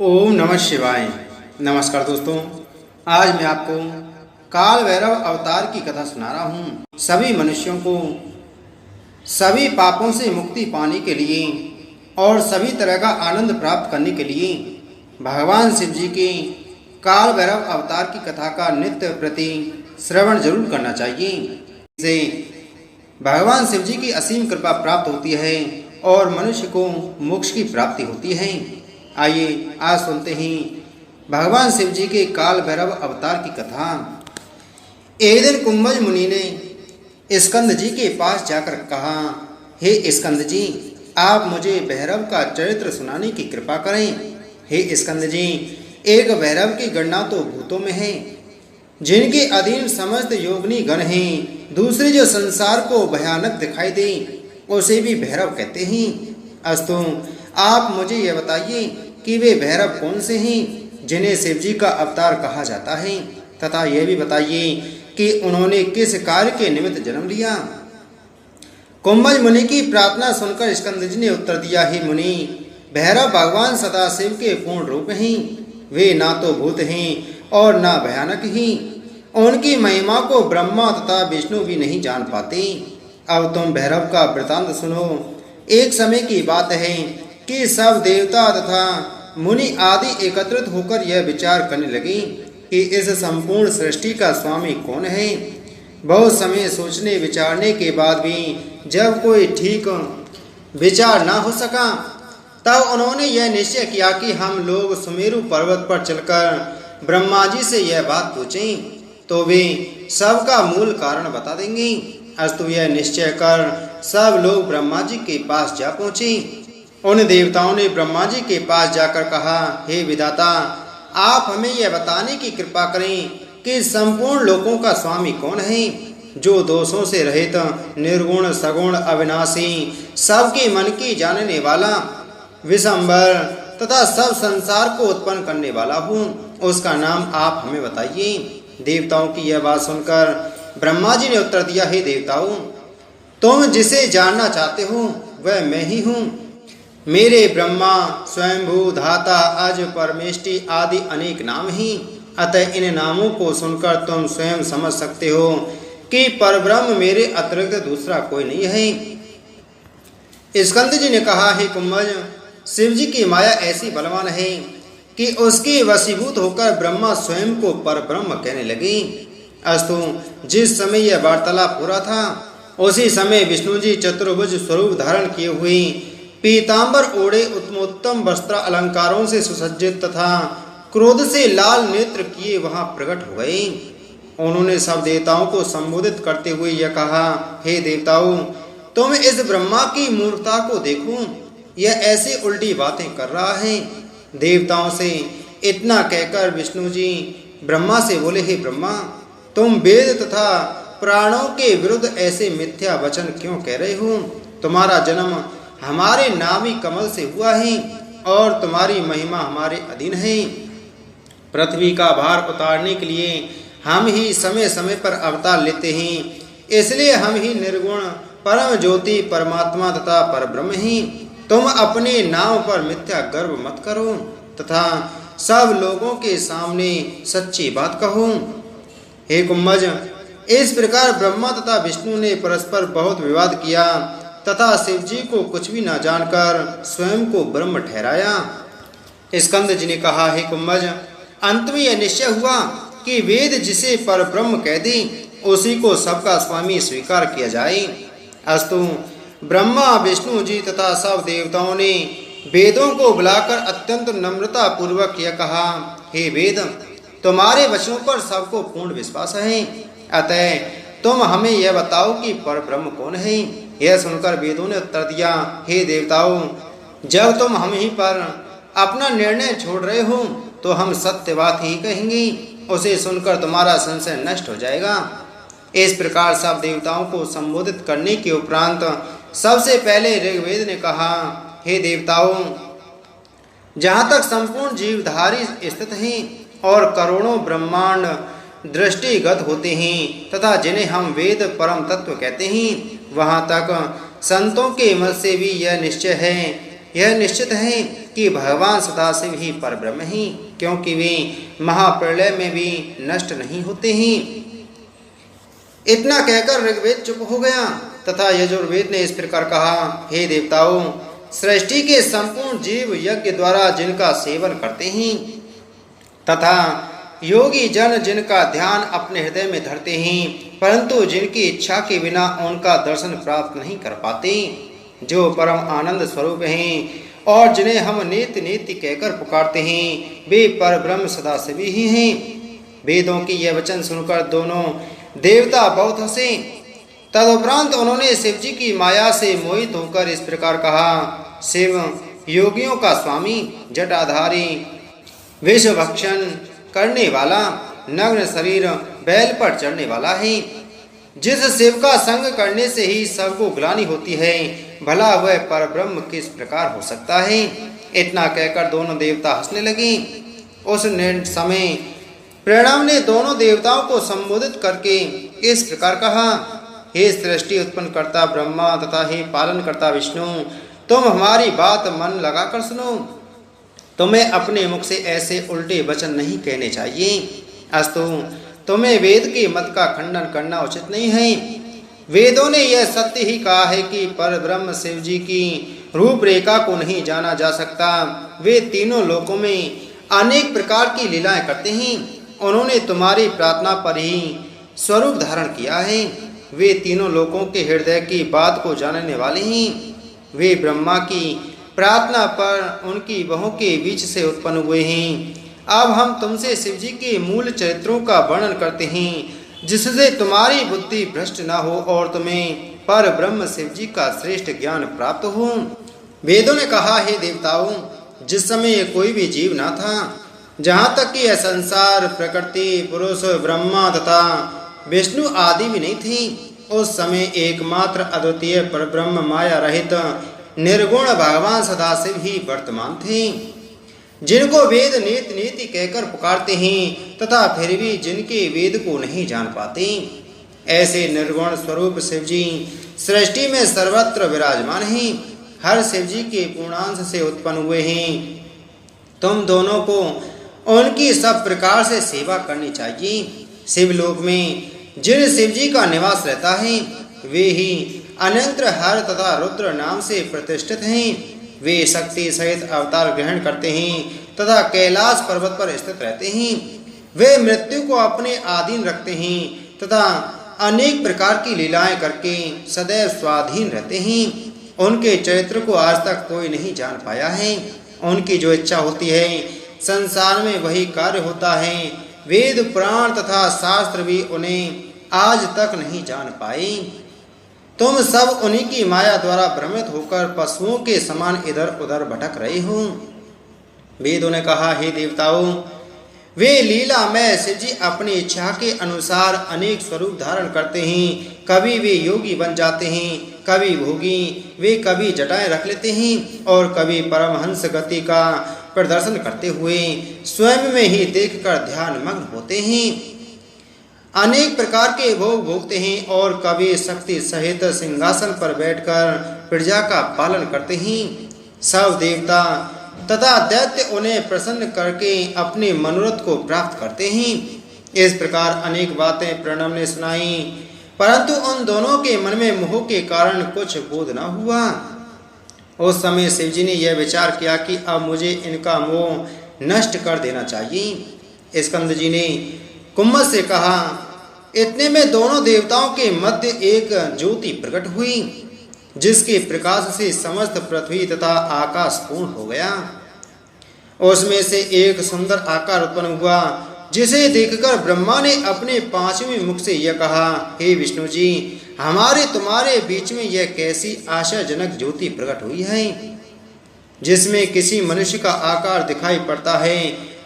ओम नमः शिवाय। नमस्कार दोस्तों, आज मैं आपको काल भैरव अवतार की कथा सुना रहा हूँ। सभी मनुष्यों को सभी पापों से मुक्ति पाने के लिए और सभी तरह का आनंद प्राप्त करने के लिए भगवान शिव जी के काल भैरव अवतार की कथा का नित्य प्रति श्रवण जरूर करना चाहिए। इससे भगवान शिव जी की असीम कृपा प्राप्त होती है और मनुष्य को मोक्ष की प्राप्ति होती है। आइए आज सुनते हैं भगवान शिव जी के काल भैरव अवतार की कथा। एक दिन कुंभज मुनि ने स्कंद जी के पास जाकर कहा, हे स्कंद जी, आप मुझे भैरव का चरित्र सुनाने की कृपा करें। हे स्कंद जी, एक भैरव की गणना तो भूतों में है, जिनके अधीन समस्त योगिनी गण हैं। दूसरे जो संसार को भयानक दिखाई दे उसे भी भैरव कहते हैं। अस्तु, आप मुझे यह बताइए कि वे भैरव कौन से हैं जिन्हें शिव जी का अवतार कहा जाता है, तथा यह भी बताइए कि उन्होंने किस कार्य के निमित्त जन्म लिया। कुंभज मुनि की प्रार्थना सुनकर स्कंद जी ने उत्तर दिया, हे मुनि, भैरव भगवान सदाशिव के पूर्ण रूप हैं। वे ना तो भूत हैं और ना भयानक हैं। उनकी महिमा को ब्रह्मा तथा विष्णु भी नहीं जान पाते। अब तुम भैरव का वृतांत सुनो। एक समय की बात है कि सब देवता तथा मुनि आदि एकत्रित होकर यह विचार करने लगे कि इस संपूर्ण सृष्टि का स्वामी कौन है। बहुत समय सोचने विचारने के बाद भी जब कोई ठीक विचार ना हो सका, तब उन्होंने यह निश्चय किया कि हम लोग सुमेरु पर्वत पर चलकर ब्रह्मा जी से यह बात पूछें तो वे सबका मूल कारण बता देंगे। अस्तु, यह निश्चय कर सब लोग ब्रह्मा जी के पास जा पहुंचे। उन देवताओं ने ब्रह्मा जी के पास जाकर कहा, हे विधाता, आप हमें यह बताने की कृपा करें कि संपूर्ण लोकों का स्वामी कौन है, जो दोषों से रहित, निर्गुण, सगुण, अविनाशी, सबके मन की जानने वाला, विशंबर तथा सब संसार को उत्पन्न करने वाला हूँ, उसका नाम आप हमें बताइए। देवताओं की यह बात सुनकर ब्रह्मा जी ने उत्तर दिया, हे देवताओं, तुम जिसे जानना चाहते हो वह मैं ही हूँ। मेरे ब्रह्मा, स्वयंभू, धाता, अज, परमेष्टि आदि अनेक नाम ही। अतः इन नामों को सुनकर तुम स्वयं समझ सकते हो कि परब्रह्म मेरे अतिरिक्त दूसरा कोई नहीं है। स्कंद जी ने कहा, हे कुंभज, शिव जी की माया ऐसी बलवान है कि उसके वशीभूत होकर ब्रह्मा स्वयं को परब्रह्म कहने लगे। अस्तु, जिस समय यह वार्तालाप हो रहा था उसी समय विष्णु जी चतुर्भुज स्वरूप धारण किए हुए, पीतांबर ओढ़े, उत्तमोत्तम वस्त्र अलंकारों से सुसज्जित तथा क्रोध से लाल नेत्र किए वहां प्रकट हो गए। उन्होंने सब देवताओं को संबोधित करते हुए यह कहा, हे देवताओं, तुम इस ब्रह्मा की मूर्खता को देखो, यह ऐसी उल्टी बातें कर रहा है। देवताओं से इतना कहकर विष्णु जी ब्रह्मा से बोले, हे ब्रह्मा, तुम वेद तथा प्राणों के विरुद्ध ऐसे मिथ्या वचन क्यों कह रहे हो। तुम्हारा जन्म हमारे नाभि कमल से हुआ है और तुम्हारी महिमा हमारे अधीन है। पृथ्वी का भार उतारने के लिए हम ही समय समय पर अवतार लेते हैं, इसलिए हम ही निर्गुण परम ज्योति परमात्मा तथा परब्रह्म हैं। तुम अपने नाम पर मिथ्या गर्व मत करो तथा सब लोगों के सामने सच्ची बात कहो। हे कुंभज, इस प्रकार ब्रह्मा तथा विष्णु ने परस्पर बहुत विवाद किया तथा शिव जी को कुछ भी न जानकर स्वयं को ब्रह्म ठहराया। स्कंद जी ने कहा, हे कुंभज, अंत में यह निश्चय हुआ कि वेद जिसे परब्रह्म कह दे उसी को सबका स्वामी स्वीकार किया जाए। अस्तु, ब्रह्मा, विष्णु जी तथा सब देवताओं ने वेदों को बुलाकर अत्यंत नम्रता पूर्वक यह कहा, हे वेद, तुम्हारे वचनों पर सबको पूर्ण विश्वास है, अतः तुम हमें यह बताओ कि परब्रह्म कौन है। यह सुनकर वेदों ने उत्तर दिया, हे देवताओं, जब तुम हम ही पर अपना निर्णय छोड़ रहे हो तो हम सत्य बात ही कहेंगे, उसे सुनकर तुम्हारा संशय नष्ट हो जाएगा। इस प्रकार सब देवताओं को संबोधित करने के उपरांत सबसे पहले ऋग्वेद ने कहा, हे देवताओं, जहाँ तक संपूर्ण जीवधारी स्थित हैं और करोड़ों ब्रह्मांड दृष्टिगत होते हैं तथा जिन्हें हम वेद परम तत्व कहते हैं, वहाँ तक संतों के मत से भी यह निश्चित है कि भगवान सदाशिव ही परब्रह्म ही, क्योंकि वे महाप्रलय में भी नष्ट नहीं होते हैं। इतना कहकर ऋग्वेद चुप हो गया तथा यजुर्वेद ने इस प्रकार कहा, हे देवताओं, सृष्टि के संपूर्ण जीव यज्ञ द्वारा जिनका सेवन करते हैं तथा योगी जन जिनका ध्यान अपने हृदय में धरते हैं, परंतु जिनकी इच्छा के बिना उनका दर्शन प्राप्त नहीं कर पाते, जो परम आनंद स्वरूप हैं और जिन्हें हम नित्य नित्य कहकर पुकारते हैं, वे परब्रह्म सदाशिव ही हैं। वेदों की यह वचन सुनकर दोनों देवता बहुत हंसे। तदुपरांत उन्होंने शिव जी की माया से मोहित होकर इस प्रकार कहा, शिव योगियों का स्वामी, जटाधारी, विष भक्षण करने वाला, नग्न शरीर बैल पर चढ़ने वाला है, जिस शिव का संग करने से ही सबको ग्लानि होती है, भला वह परब्रह्म किस प्रकार हो सकता है। इतना कहकर दोनों देवता हंसने लगे। उस समय प्रणव ने दोनों देवताओं को संबोधित करके इस प्रकार कहा, हे सृष्टि उत्पन्न करता ब्रह्मा तथा हे पालन करता विष्णु, तुम हमारी बात मन लगाकर सुनो। तुम्हें अपने मुख से ऐसे उल्टे वचन नहीं कहने चाहिए, अस्तु तुम्हें वेद के मत का खंडन करना उचित नहीं है। वेदों ने यह सत्य ही कहा है कि परब्रह्म शिव जी की रूपरेखा को नहीं जाना जा सकता। वे तीनों लोकों में अनेक प्रकार की लीलाएं करते हैं। उन्होंने तुम्हारी प्रार्थना पर ही स्वरूप धारण किया है। वे तीनों लोकों के हृदय की बात को जानने वाले हैं। वे ब्रह्मा की प्रार्थना पर उनकी बहों के बीच से उत्पन्न हुए हैं। अब हम तुमसे शिव जी के मूल चरित्रों का वर्णन करते हैं, जिससे तुम्हारी बुद्धि भ्रष्ट न हो और तुम्हें पर ब्रह्म शिव जी का श्रेष्ठ ज्ञान प्राप्त हो। वेदों ने कहा, हे देवताओं, जिस समय कोई भी जीव न था, जहाँ तक कि यह संसार, प्रकृति, पुरुष, ब्रह्मा तथा विष्णु आदि भी नहीं थी, उस समय एकमात्र अद्वितीय परब्रह्म माया रहित निर्गुण भगवान सदाशिव ही वर्तमान थे, जिनको वेद नीति नीति कहकर पुकारते हैं तथा फिर भी जिनके वेद को नहीं जान पाते। ऐसे निर्गुण स्वरूप शिव जी सृष्टि में सर्वत्र विराजमान हैं, हर शिव जी के पूर्णांश से उत्पन्न हुए हैं। तुम दोनों को उनकी सब प्रकार से सेवा करनी चाहिए। शिवलोक में जिन शिव जी का निवास रहता है, वे ही अनंत हर तथा रुद्र नाम से प्रतिष्ठित हैं। वे शक्ति सहित अवतार ग्रहण करते हैं तथा कैलाश पर्वत पर स्थित रहते हैं। वे मृत्यु को अपने अधीन रखते हैं तथा अनेक प्रकार की लीलाएं करके सदैव स्वाधीन रहते हैं। उनके चरित्र को आज तक कोई नहीं जान पाया है। उनकी जो इच्छा होती है संसार में वही कार्य होता है। वेद पुराण तथा शास्त्र भी उन्हें आज तक नहीं जान पाए। तुम सब उन्हीं की माया द्वारा भ्रमित होकर पशुओं के समान इधर उधर भटक रहे हो। वेदों ने कहा, हे देवताओं, वे लीलामय शिव जी अपनी इच्छा के अनुसार अनेक स्वरूप धारण करते हैं। कभी वे योगी बन जाते हैं, कभी भोगी, वे कभी जटाएं रख लेते हैं और कभी परमहंस गति का प्रदर्शन करते हुए स्वयं में ही देखकर ध्यान मग्न होते हैं। अनेक प्रकार के भोग भोगते हैं और कभी शक्ति सहित सिंहासन पर बैठकर प्रजा का पालन करते हैं। सब देवता तथा दैत्य उन्हें प्रसन्न करके अपने मनोरथ को प्राप्त करते हैं। इस प्रकार अनेक बातें प्रणव ने सुनाई, परंतु उन दोनों के मन में मोह के कारण कुछ बोध न हुआ। उस समय शिव जी ने यह विचार किया कि अब मुझे इनका मोह नष्ट कर देना चाहिए। स्कंद जी ने कुम्भ से कहा। इतने में दोनों देवताओं के मध्य एक ज्योति प्रकट हुई, जिसके प्रकाश से समस्त पृथ्वी तथा आकाश पूर्ण हो गया। उसमें से एक सुंदर आकार उत्पन्न हुआ, जिसे देखकर ब्रह्मा ने अपने पांचवें मुख से यह कहा, हे विष्णु जी, हमारे तुम्हारे बीच में यह कैसी आशाजनक ज्योति प्रकट हुई है, जिसमें किसी मनुष्य का आकार दिखाई पड़ता है।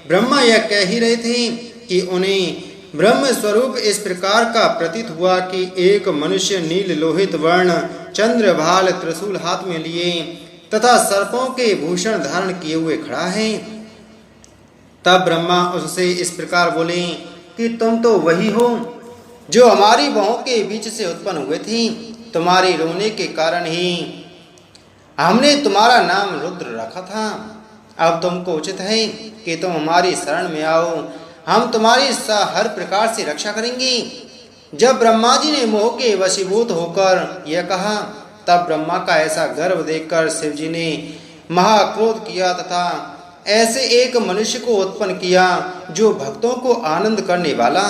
ब्रह्मा यह कह ही रहे थे कि उन्हें ब्रह्म स्वरूप इस प्रकार का प्रतीत हुआ कि एक मनुष्य नील लोहित वर्ण चंद्रभाल त्रिशूल हाथ में लिए तथा सर्पों के भूषण धारण किए हुए खड़ा है। तब ब्रह्मा उससे इस प्रकार बोले कि तुम तो वही हो जो हमारी बहों के बीच से उत्पन्न हुए थे। तुम्हारे रोने के कारण ही हमने तुम्हारा नाम रुद्र रखा था। अब तुमको उचित है कि तुम हमारी शरण में आओ, हम तुम्हारी हर प्रकार से रक्षा करेंगे। जब ब्रह्मा जी ने मोह के वशीभूत होकर यह कहा, तब ब्रह्मा का ऐसा गर्व देखकर शिव जी ने महाक्रोध किया तथा ऐसे एक मनुष्य को उत्पन्न किया जो भक्तों को आनंद करने वाला,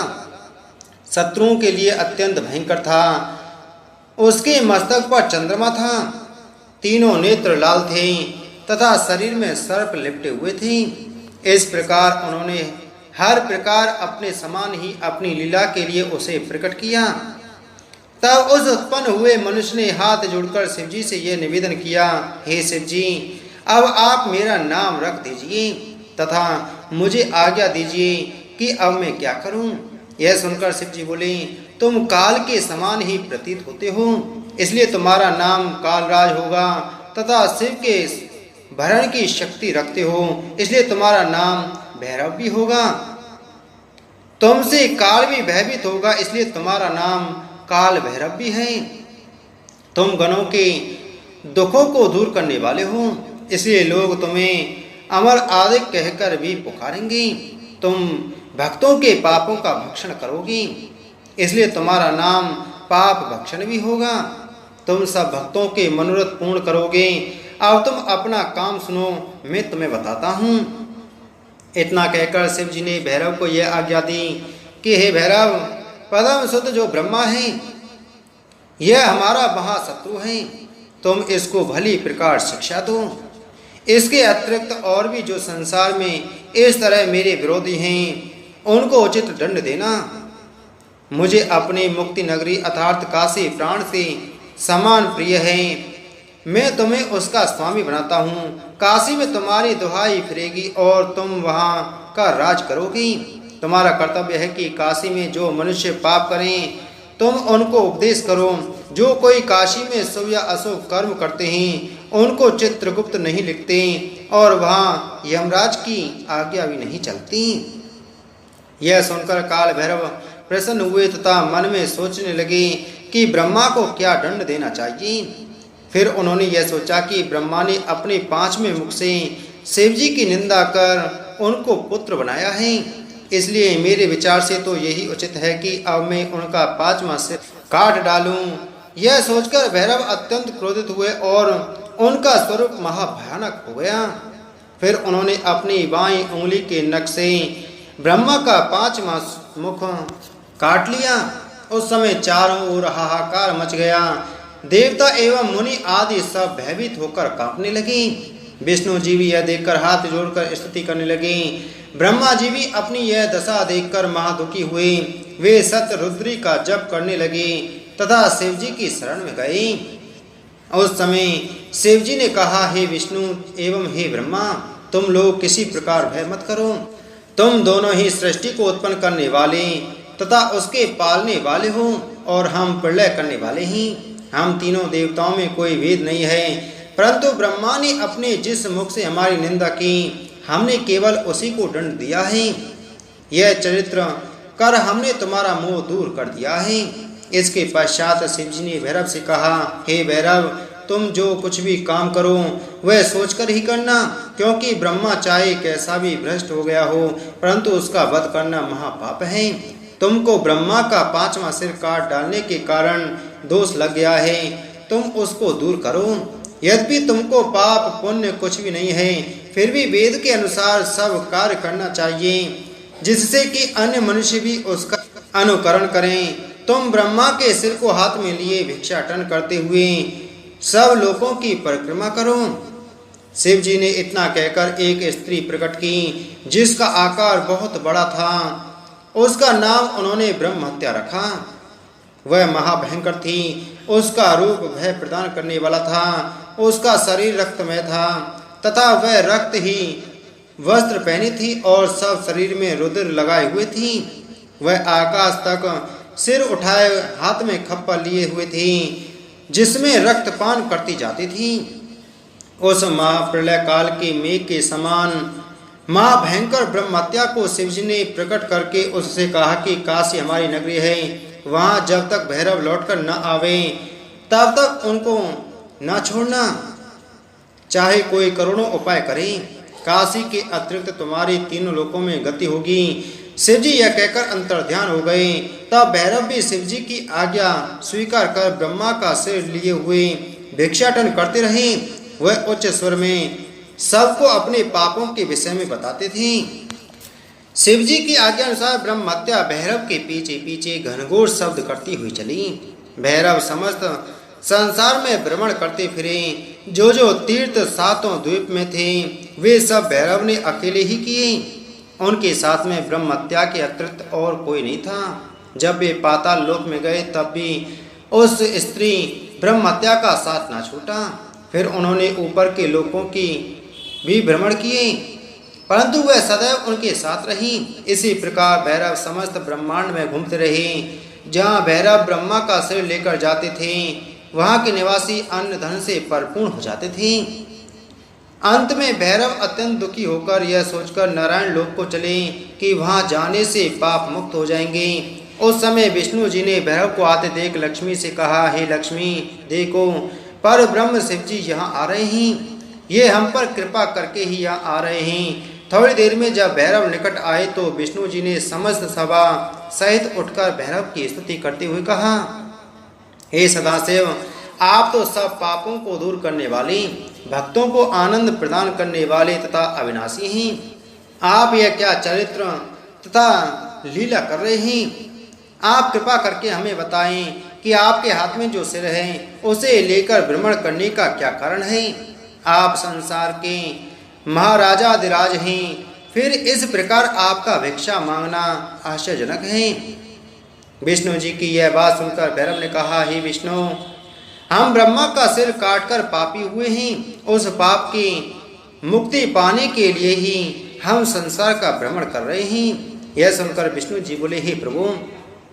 शत्रुओं के लिए अत्यंत भयंकर था। उसके मस्तक पर चंद्रमा था, तीनों नेत्र लाल थे तथा शरीर में सर्प लिपटे हुए थे। इस प्रकार उन्होंने हर प्रकार अपने समान ही अपनी लीला के लिए उसे प्रकट किया। तब उस उत्पन्न हुए मनुष्य ने हाथ जोड़कर शिव जी से यह निवेदन किया, हे शिव जी, अब आप मेरा नाम रख दीजिए तथा मुझे आज्ञा दीजिए कि अब मैं क्या करूं। यह सुनकर शिव जी बोले, तुम काल के समान ही प्रतीत होते हो, इसलिए तुम्हारा नाम कालराज होगा तथा शिव के भरण की शक्ति रखते हो, इसलिए तुम्हारा नाम भैरव भी होगा। तुमसे काल भी भयभीत होगा, इसलिए तुम्हारा नाम काल भैरव भी है। तुम गणों के दुखों को दूर करने वाले हो, इसलिए लोग तुम्हें अमर आदि कहकर भी पुकारेंगे। तुम भक्तों के पापों का भक्षण करोगी, इसलिए तुम्हारा नाम पाप भक्षण भी होगा। तुम सब भक्तों के मनोरथ पूर्ण करोगे। अब तुम अपना काम सुनो, मैं तुम्हें बताता हूँ। इतना कहकर शिव जी ने भैरव को यह आज्ञा दी कि हे भैरव, परम शुद्ध जो ब्रह्मा है, यह हमारा महाशत्रु है, तुम इसको भली प्रकार शिक्षा दो। इसके अतिरिक्त और भी जो संसार में इस तरह मेरे विरोधी हैं, उनको उचित दंड देना। मुझे अपनी मुक्ति नगरी अर्थात काशी प्राण से समान प्रिय है। मैं तुम्हें उसका स्वामी बनाता हूँ। काशी में तुम्हारी दुहाई फिरेगी और तुम वहाँ का राज करोगी। तुम्हारा कर्तव्य है कि काशी में जो मनुष्य पाप करें, तुम उनको उपदेश करो। जो कोई काशी में शुभ या अशुभ कर्म करते हैं, उनको चित्रगुप्त नहीं लिखते और वहाँ यमराज की आज्ञा भी नहीं चलती। यह सुनकर काल भैरव प्रसन्न हुए तथा मन में सोचने लगे कि ब्रह्मा को क्या दंड देना चाहिए। फिर उन्होंने यह सोचा कि ब्रह्मा ने अपने पांचवें मुख से शिव जी की निंदा कर उनको पुत्र बनाया है, इसलिए मेरे विचार से तो यही उचित है कि अब मैं उनका पांचवा सिर काट डालूं। यह सोचकर भैरव अत्यंत क्रोधित हुए और उनका स्वरूप महाभयानक हो गया। फिर उन्होंने अपनी बाईं उंगली के नख से ब्रह्मा का पांचवा मुख काट लिया। उस समय चारों ओर हाहाकार मच गया। देवता एवं मुनि आदि सब भयभीत होकर कांपने लगे। विष्णु जी भी यह देखकर हाथ जोड़कर स्तुति करने लगे। ब्रह्मा जी भी अपनी यह दशा देखकर महादुखी हुए। वे सतरुद्री का जप करने लगे तथा शिव जी की शरण में गए। उस समय शिव जी ने कहा, हे विष्णु एवं हे ब्रह्मा, तुम लोग किसी प्रकार भय मत करो। तुम दोनों ही सृष्टि को उत्पन्न करने वाले तथा उसके पालने वाले हो और हम प्रलय करने वाले ही। हम तीनों देवताओं में कोई भेद नहीं है, परंतु ब्रह्मा ने अपने जिस मुख से हमारी निंदा की, हमने केवल उसी को दंड दिया है। यह चरित्र कर हमने तुम्हारा मोह दूर कर दिया है। इसके पश्चात शिव जी ने भैरव से कहा, हे भैरव, तुम जो कुछ भी काम करो वह सोचकर ही करना, क्योंकि ब्रह्मा चाहे कैसा भी भ्रष्ट हो गया हो, परंतु उसका वध करना महापाप है। तुमको ब्रह्मा का पांचवा सिर काट डालने के कारण दोष लग गया है, तुम उसको दूर करो। यद्यपि तुमको पाप पुण्य कुछ भी नहीं है, फिर भी वेद के अनुसार सब कार्य करना चाहिए, जिससे कि अन्य मनुष्य भी उसका अनुकरण करें। तुम ब्रह्मा के सिर को हाथ में लिए भिक्षाटन करते हुए सब लोगों की परिक्रमा करो। शिव जी ने इतना कहकर एक स्त्री प्रकट की, जिसका आकार बहुत बड़ा था। उसका नाम उन्होंने ब्रह्महत्या रखा। वह महाभयंकर थी। उसका रूप भय प्रदान करने वाला था। उसका शरीर रक्तमय था तथा वह रक्त ही वस्त्र पहनी थी और सब शरीर में रुधिर लगाए हुए थी। वह आकाश तक सिर उठाए हाथ में खप्पा लिए हुए थी, जिसमें रक्तपान करती जाती थी। उस महाप्रलय काल के मेघ के समान महाभयंकर ब्रह्महत्या को शिवजी ने प्रकट करके उससे कहा कि काशी हमारी नगरी है, वहाँ जब तक भैरव लौटकर न आवे तब तक उनको न छोड़ना, चाहे कोई करोड़ों उपाय करे। काशी के अतिरिक्त तुम्हारी तीनों लोकों में गति होगी। शिव जी यह कहकर अंतर्ध्यान हो गए। तब भैरव भी शिव जी की आज्ञा स्वीकार कर ब्रह्मा का सिर लिए हुए भिक्षाटन करते रहे। वह उच्च स्वर में सबको अपने पापों के विषय में बताते थे। शिव जी की आज्ञा अनुसार ब्रह्महत्या भैरव के पीछे पीछे घनघोर शब्द करती हुई चली। भैरव समस्त संसार में भ्रमण करते फिरे। जो जो तीर्थ सातों द्वीप में थे वे सब भैरव ने अकेले ही किए। उनके साथ में ब्रह्महत्या के अतिरिक्त और कोई नहीं था। जब वे पाताल लोक में गए तब भी उस स्त्री ब्रह्महत्या का साथ ना छूटा। फिर उन्होंने ऊपर के लोकों की भी भ्रमण किए, परंतु वह सदैव उनके साथ रही। इसी प्रकार भैरव समस्त ब्रह्मांड में घूमते रहे। जहाँ भैरव ब्रह्मा का सिर लेकर जाते थे वहाँ के निवासी अन्न धन से परिपूर्ण हो जाते थे। अंत में भैरव अत्यंत दुखी होकर यह सोचकर नारायण लोक को चले कि वहाँ जाने से पाप मुक्त हो जाएंगे। उस समय विष्णु जी ने भैरव को आते देख लक्ष्मी से कहा, हे लक्ष्मी, देखो पर ब्रह्म शिव जी यहाँ आ रहे हैं। ये हम पर कृपा करके ही यहाँ आ रहे हैं। थोड़ी देर में जब भैरव निकट आए तो विष्णु जी ने समस्त सभा सहित उठकर भैरव की स्तुति करते हुए कहा, हे सदाशिव, आप तो सब पापों को दूर करने वाले, भक्तों को आनंद प्रदान करने वाले तथा अविनाशी हैं। आप यह क्या चरित्र तथा लीला कर रहे हैं? आप कृपा करके हमें बताएं कि आपके हाथ में जो सिर है उसे लेकर भ्रमण करने का क्या कारण है? आप संसार के महाराजाधिराज हैं, फिर इस प्रकार आपका भिक्षा मांगना आश्चर्यजनक है। विष्णु जी की यह बात सुनकर भैरव ने कहा, हे विष्णु, हम ब्रह्मा का सिर काटकर पापी हुए हैं। उस पाप की मुक्ति पाने के लिए ही हम संसार का भ्रमण कर रहे हैं। यह सुनकर विष्णु जी बोले, हे प्रभु,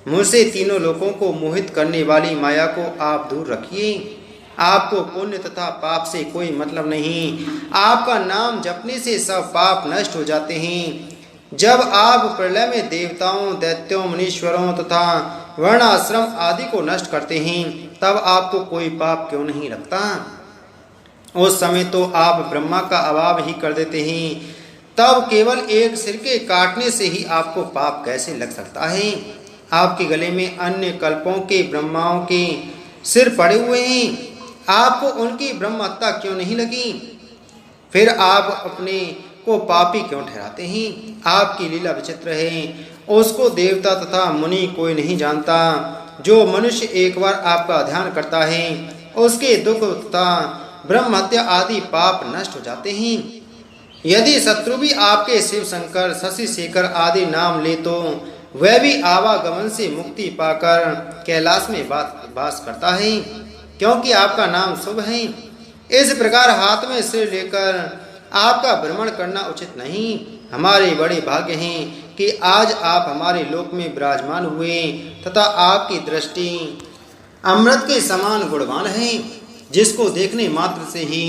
मुझसे तीनों लोगों को मोहित करने वाली माया को आप दूर रखिए। आपको पुण्य तथा पाप से कोई मतलब नहीं। आपका नाम जपने से सब पाप नष्ट हो जाते हैं। जब आप प्रलय में देवताओं, दैत्यों, मुनीश्वरों तथा वर्णाश्रम आदि को नष्ट करते हैं तब आपको कोई पाप क्यों नहीं लगता? उस समय तो आप ब्रह्मा का अभाव ही कर देते हैं, तब केवल एक सिर के काटने से ही आपको पाप कैसे लग सकता है? आपके गले में अन्य कल्पों के ब्रह्माओं के सिर पड़े हुए हैं, आपको उनकी ब्रह्म हत्या क्यों नहीं लगी? फिर आप अपने को पापी क्यों ठहराते हैं? आपकी लीला विचित्र है, उसको देवता तथा मुनि कोई नहीं जानता। जो मनुष्य एक बार आपका ध्यान करता है उसके दुख तथा ब्रह्म हत्या आदि पाप नष्ट हो जाते हैं। यदि शत्रु भी आपके शिव शंकर, शशि शेखर आदि नाम ले तो वह भी आवागमन से मुक्ति पाकर कैलाश में वास करता है, क्योंकि आपका नाम शुभ है। इस प्रकार हाथ में सिर लेकर आपका भ्रमण करना उचित नहीं। हमारे बड़े भाग्य हैं कि आज आप हमारे लोक में विराजमान हुए तथा आपकी दृष्टि अमृत के समान गुणवान है, जिसको देखने मात्र से ही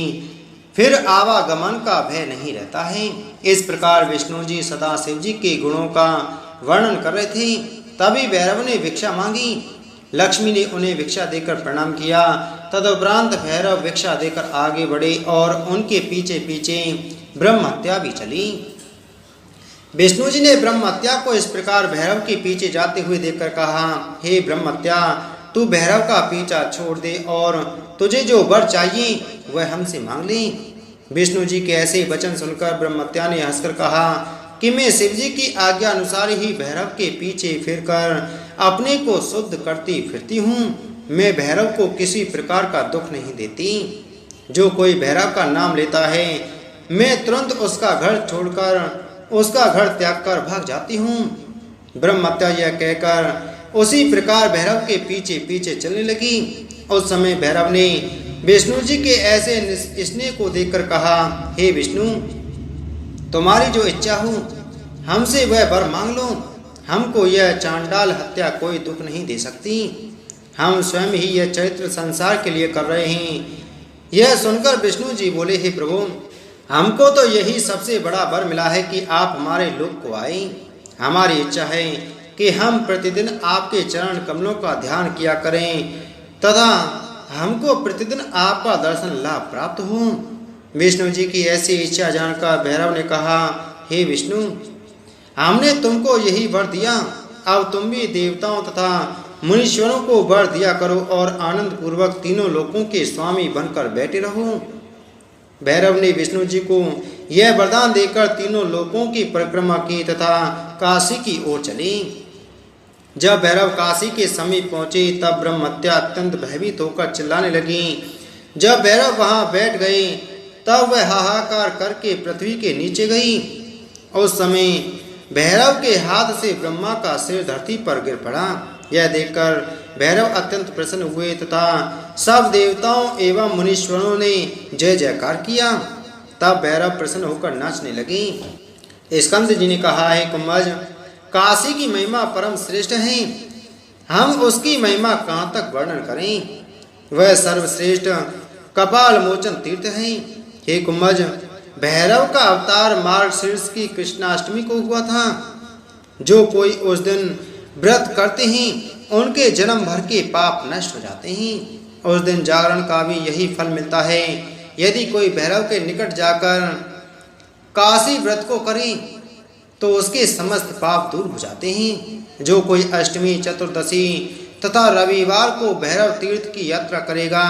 फिर आवागमन का भय नहीं रहता है। इस प्रकार विष्णु जी सदा शिव जी के गुणों का वर्णन कर रहे थे। तभी भैरव ने भिक्षा मांगी। लक्ष्मी ने उन्हें भिक्षा देकर प्रणाम किया। तदुपरांत भैरव भिक्षा देकर आगे बढ़े और उनके पीछे पीछे ब्रह्महत्या भी चली। विष्णु जी ने ब्रह्महत्या को इस प्रकार भैरव के पीछे जाते हुए देखकर कहा, हे ब्रह्महत्या, तू भैरव का पीछा छोड़ दे और तुझे जो वर चाहिए वह हमसे मांग ले। विष्णु जी के ऐसे वचन सुनकर ब्रह्महत्या ने हंसकर कहा कि मैं शिव जी की आज्ञा अनुसार ही भैरव के पीछे फिरकर अपने को शुद्ध करती फिरती हूँ। मैं भैरव को किसी प्रकार का दुख नहीं देती। जो कोई भैरव का नाम लेता है मैं तुरंत उसका घर छोड़कर, उसका घर त्याग कर भाग जाती हूँ। ब्रह्महत्या यह कहकर उसी प्रकार भैरव के पीछे पीछे चलने लगी। उस समय भैरव ने विष्णु जी के ऐसे स्नेह को देखकर कहा, हे विष्णु, तुम्हारी जो इच्छा हो हमसे वह वर मांग लो। हमको यह चांडाल हत्या कोई दुख नहीं दे सकती। हम स्वयं ही यह चरित्र संसार के लिए कर रहे हैं। यह सुनकर विष्णु जी बोले, हे प्रभु, हमको तो यही सबसे बड़ा वर मिला है कि आप हमारे लोक को आए। हमारी इच्छा है कि हम प्रतिदिन आपके चरण कमलों का ध्यान किया करें तथा हमको प्रतिदिन आपका दर्शन लाभ प्राप्त हो। विष्णु जी की ऐसी इच्छा जानकर भैरव ने कहा, हे विष्णु, हमने तुमको यही वर दिया, अब तुम भी देवताओं तथा मुनीश्वरों को वर दिया करो और आनंद पूर्वक तीनों लोकों के स्वामी बनकर बैठे रहो। भैरव ने विष्णु जी को यह वरदान देकर तीनों लोकों की परिक्रमा की तथा काशी की ओर चले। जब भैरव काशी के समीप पहुंचे तब ब्रह्महत्या अत्यंत भयभीत होकर चिल्लाने लगी। जब भैरव वहां बैठ गए तब वह हाहाकार करके पृथ्वी के नीचे गई। उस समय भैरव के हाथ से ब्रह्मा का सिर धरती पर गिर पड़ा। यह देखकर भैरव अत्यंत प्रसन्न हुए तथा सब देवताओं एवं मुनीश्वरों ने जय जयकार किया। तब भैरव प्रसन्न होकर नाचने लगे। स्कंद जी ने कहा, है कुंभज, काशी की महिमा परम श्रेष्ठ है, हम उसकी महिमा कहाँ तक वर्णन करें। वह सर्वश्रेष्ठ कपाल मोचन तीर्थ है। हे कुंभज, भैरव का अवतार मार्गशीर्ष की कृष्णाष्टमी को हुआ था। जो कोई उस दिन व्रत करते हैं उनके जन्म भर के पाप नष्ट हो जाते हैं। उस दिन जागरण का भी यही फल मिलता है। यदि कोई भैरव के निकट जाकर काशी व्रत को करे तो उसके समस्त पाप दूर हो जाते हैं। जो कोई अष्टमी, चतुर्दशी तथा रविवार को भैरव तीर्थ की यात्रा करेगा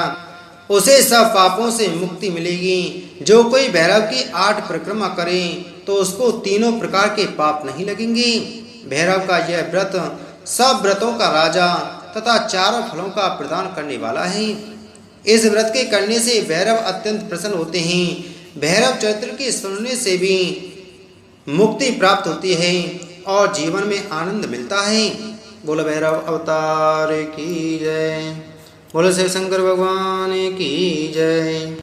उसे सब पापों से मुक्ति मिलेगी। जो कोई भैरव की 8 परिक्रमा करे तो उसको तीनों प्रकार के पाप नहीं लगेंगे। भैरव का यह व्रत सब व्रतों का राजा तथा चारों फलों का प्रदान करने वाला है। इस व्रत के करने से भैरव अत्यंत प्रसन्न होते हैं। भैरव चरित्र के सुनने से भी मुक्ति प्राप्त होती है और जीवन में आनंद मिलता है। बोलो भैरव अवतार की जय। बोलो शिव शंकर भगवान की जय।